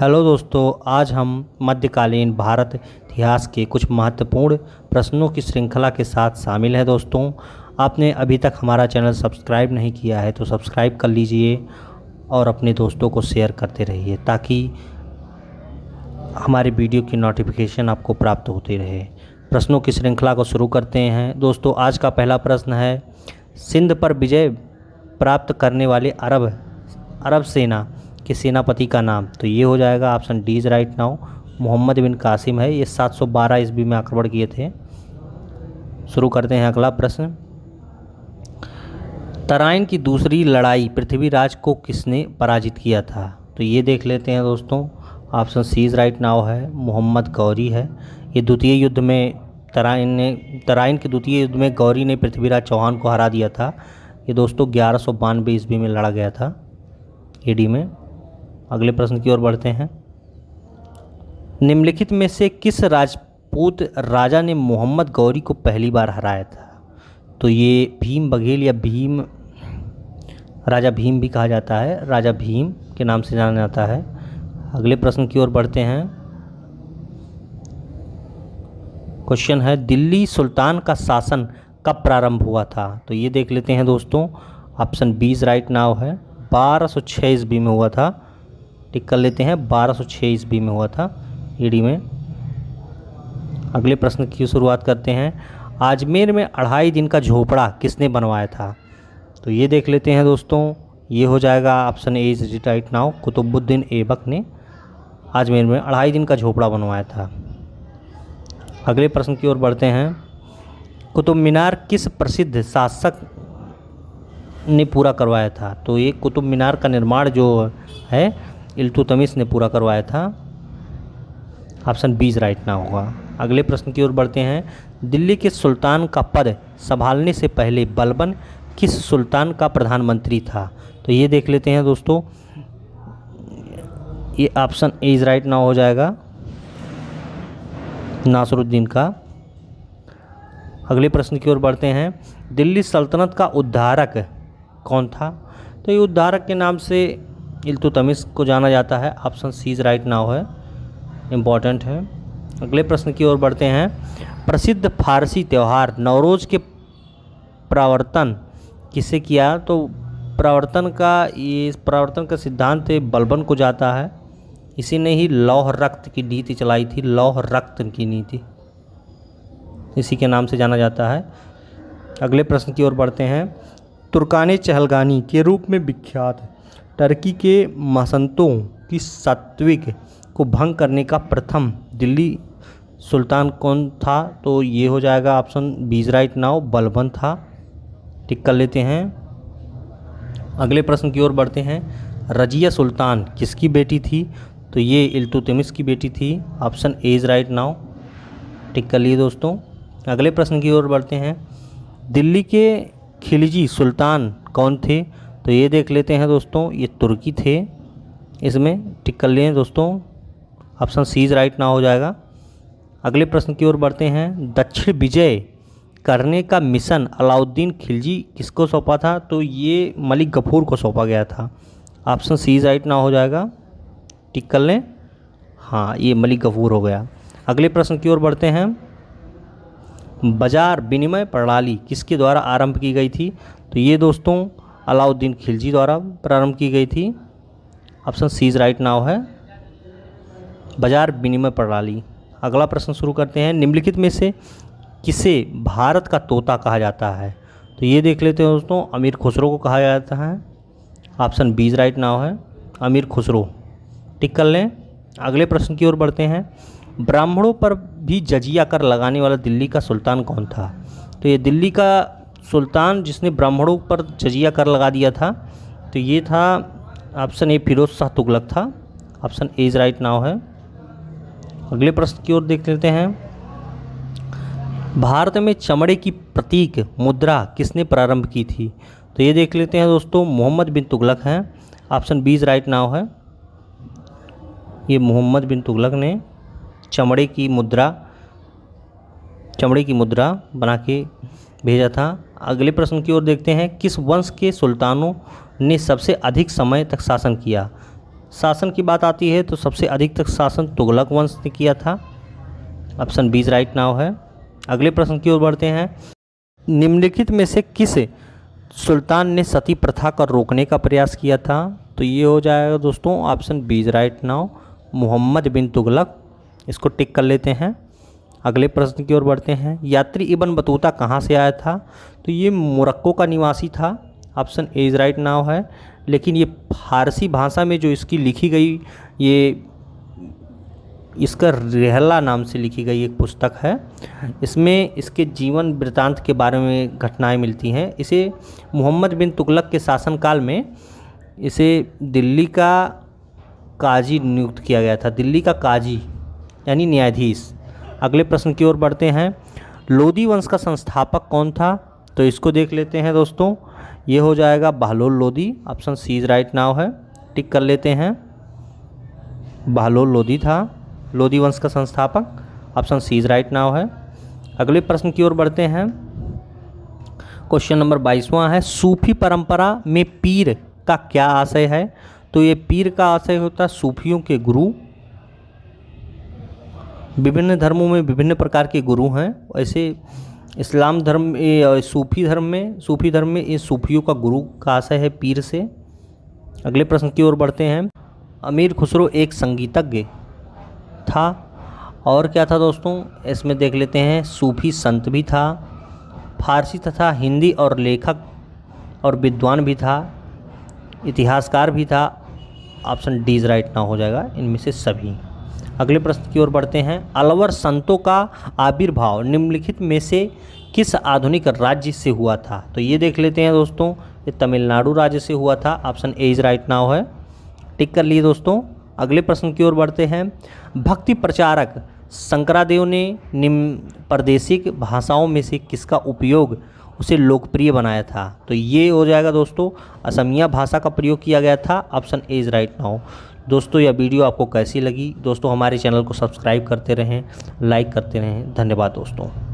Hello दोस्तों, आज हम मध्यकालीन भारत इतिहास के कुछ महत्वपूर्ण प्रश्नों की श्रृंखला के साथ शामिल हैं। दोस्तों, आपने अभी तक हमारा चैनल सब्सक्राइब नहीं किया है तो सब्सक्राइब कर लीजिए और अपने दोस्तों को शेयर करते रहिए ताकि हमारे वीडियो की नोटिफिकेशन आपको प्राप्त होती रहे। प्रश्नों की श्रृंखला को शुरू करते हैं। दोस्तों, आज का पहला प्रश्न है, सिंध पर विजय प्राप्त करने वाले अरब सेना के सेनापति का नाम। तो ये हो जाएगा option D is right now, Mohammad bin Qasim है। ये 712 ईस्वी में आक्रमण किए थे। शुरू करते हैं अगला प्रश्न। तराइन की दूसरी लड़ाई पृथ्वीराज को किसने पराजित किया था? तो ये देख लेते हैं दोस्तों। Option C is right now है, मोहम्मद गौरी है। ये द्वितीय युद्ध में तराइन के द्वितीय युद्ध में गौरी ने पृथ्वीराज चौहान को हरा दिया था। ये दोस्तों 1192 ईस्वी में लड़ा गया था एडी में। अगले प्रश्न की ओर बढ़ते हैं। निम्नलिखित में से किस राजपूत राजा ने मोहम्मद गौरी को पहली बार हराया था? तो ये भीम बघेल या राजा भीम भी कहा जाता है, राजा भीम के नाम से जाना जाता है। अगले प्रश्न की ओर बढ़ते हैं। क्वेश्चन है, दिल्ली सुल्तान का शासन कब प्रारंभ हुआ था? तो ये देख लेते हैं दोस्तों। Option B is right now है, 1206 ईस्वी में हुआ था। टिक कर लेते हैं, 1206 ईस्वी में हुआ था ईडी में। अगले प्रश्न की शुरुआत करते हैं। अजमेर में 2.5 दिन का झोपड़ा किसने बनवाया था? तो ये देख लेते हैं दोस्तों। ये हो जाएगा option A is right now, Qutubuddin Aibak ने अजमेर में 2.5 दिन का झोपड़ा बनवाया था। अगले प्रश्न की ओर बढ़ते हैं। कुतुब मीनार किस प्रसिद्ध शासक ने पूरा करवाया था? तो ये कुतुब मीनार का निर्माण जो है इल्तुतमिश ने पूरा करवाया था। ऑप्शन बी इज राइट ना होगा। अगले प्रश्न की ओर बढ़ते हैं। दिल्ली के सुल्तान का पद संभालने से पहले बलबन किस सुल्तान का प्रधानमंत्री था? तो ये देख लेते हैं दोस्तों। ये ऑप्शन ए इज राइट ना हो जाएगा, नासरुद्दीन का। अगले प्रश्न की ओर बढ़ते हैं। दिल्ली सल्तनत का उद्धारक कौन था? तो ये उद्धारक के नाम से इल्तुतमिश को जाना जाता है। Option C is right now है, इम्पॉर्टेंट है। अगले प्रश्न की ओर बढ़ते हैं। प्रसिद्ध फारसी त्यौहार नवरोज़ के प्रवर्तन किसे किया? तो प्रवर्तन का सिद्धांत बलबन को जाता है। इसी ने ही लौह रक्त की नीति चलाई थी, लौह रक्त की नीति इसी के नाम से जाना जाता है। अगले प्रश्न की ओर बढ़ते हैं। तुर्काने चहलगानी के रूप में विख्यात टर्की के मसंतों की सात्विक को भंग करने का प्रथम दिल्ली सुल्तान कौन था? तो ये हो जाएगा option B is right now, Balban था। टिक कर लेते हैं। अगले प्रश्न की ओर बढ़ते हैं। रजिया सुल्तान किसकी बेटी थी? तो ये इल्तुतमिश की बेटी थी। Option A is right now, tick कर लिए दोस्तों। अगले प्रश्न की ओर बढ़ते हैं। दिल्ली के खिलजी सुल्तान कौन थे? तो ये देख लेते हैं दोस्तों। ये तुर्की थे, इसमें टिक कर लिए दोस्तों। ऑप्शन सी इज राइट ना हो जाएगा। अगले प्रश्न की ओर बढ़ते हैं। दक्षिण विजय करने का मिशन अलाउद्दीन खिलजी किसको सौंपा था? तो ये मलिक गफूर को सौंपा गया था। ऑप्शन सी इज राइट ना हो जाएगा, टिक कर लें। हाँ, ये मलिक गफूर हो गया। अगले प्रश्न की ओर बढ़ते हैं। बाजार विनिमय प्रणाली किसके द्वारा आरंभ की गई थी? तो ये दोस्तों अलाउद्दीन खिलजी द्वारा प्रारंभ की गई थी। Option C is right now है, बाजार विनिमय प्रणाली। अगला प्रश्न शुरू करते हैं। निम्नलिखित में से किसे भारत का तोता कहा जाता है? तो ये देख लेते हैं दोस्तों। अमीर खुसरो को कहा जाता है। Option B is right now है, अमीर खुसरो। टिक कर लें। अगले प्रश्न की ओर बढ़ते हैं। ब्राह्मणों पर भी जजिया कर लगाने वाला दिल्ली का सुल्तान कौन था? तो ये दिल्ली का सुल्तान जिसने ब्राह्मणों पर जजिया कर लगा दिया था, तो ये था ऑप्शन ए फिरोज शाह तुगलक था। Option A is right now है। अगले प्रश्न की ओर देख लेते हैं। भारत में चमड़े की प्रतीक मुद्रा किसने प्रारंभ की थी? तो ये देख लेते हैं दोस्तों। मोहम्मद बिन तुगलक हैं। Option B is right now है। ये मोहम्मद बिन तुगलक ने चमड़े की मुद्रा बना के भेजा था। अगले प्रश्न की ओर देखते हैं। किस वंश के सुल्तानों ने सबसे अधिक समय तक शासन किया? शासन की बात आती है तो सबसे अधिक तक शासन तुगलक वंश ने किया था। ऑप्शन बी राइट नाउ है। अगले प्रश्न की ओर बढ़ते हैं। निम्नलिखित में से किस सुल्तान ने सती प्रथा को रोकने का प्रयास किया था? तो ये हो जाएगा दोस्तों option B right now, Mohammad bin Tughlaq. इसको टिक कर लेते हैं। अगले प्रश्न की ओर बढ़ते हैं। यात्री इब्न बतूता कहाँ से आया था? तो ये मोरक्को का निवासी था। Option A is right now है। लेकिन ये फारसी भाषा में जो इसकी लिखी गई, ये इसका रहला नाम से लिखी गई एक पुस्तक है। इसमें इसके जीवन वृत्तांत के बारे में घटनाएं मिलती हैं। इसे मोहम्मद बिन तुगलक के शासनकाल में इसे दिल्ली का काजी नियुक्त किया गया था। दिल्ली का काजी यानी न्यायाधीश। अगले प्रश्न की ओर बढ़ते हैं। लोदी वंश का संस्थापक कौन था? तो इसको देख लेते हैं दोस्तों। ये हो जाएगा Bahlol Lodi. Option C is right now है। टिक कर लेते हैं। बहलोल लोदी था लोदी वंश का संस्थापक। Option C is right now है। अगले प्रश्न की ओर बढ़ते हैं। क्वेश्चन नंबर 22वां है। सूफी परंपरा में पीर का क्या आशय है? तो ये पीर का आशय होता है सूफियों के गुरु। विभिन्न धर्मों में विभिन्न प्रकार के गुरु हैं। ऐसे इस्लाम धर्म सूफी धर्म में ये सूफियों का गुरु का आशय है पीर से। अगले प्रश्न की ओर बढ़ते हैं। अमीर खुसरो एक संगीतज्ञ था और क्या था दोस्तों? इसमें देख लेते हैं। सूफी संत भी था, फारसी तथा हिंदी और लेखक और विद्वान भी था, इतिहासकार भी था। Option D is right now हो जाएगा इनमें से सभी। अगले प्रश्न की ओर बढ़ते हैं। अलवर संतों का आविर्भाव निम्नलिखित में से किस आधुनिक राज्य से हुआ था? तो ये देख लेते हैं दोस्तों। ये तमिलनाडु राज्य से हुआ था। Option A is right now है। टिक कर लिए दोस्तों। अगले प्रश्न की ओर बढ़ते हैं। भक्ति प्रचारक शंकरादेव ने निम्न प्रादेशिक भाषाओं में से किसका उपयोग उसे लोकप्रिय बनाया था? तो ये हो जाएगा दोस्तों असमिया भाषा का प्रयोग किया गया था। Option A is right now. दोस्तों यह वीडियो आपको कैसी लगी? दोस्तों हमारे चैनल को सब्सक्राइब करते रहें, लाइक करते रहें। धन्यवाद दोस्तों।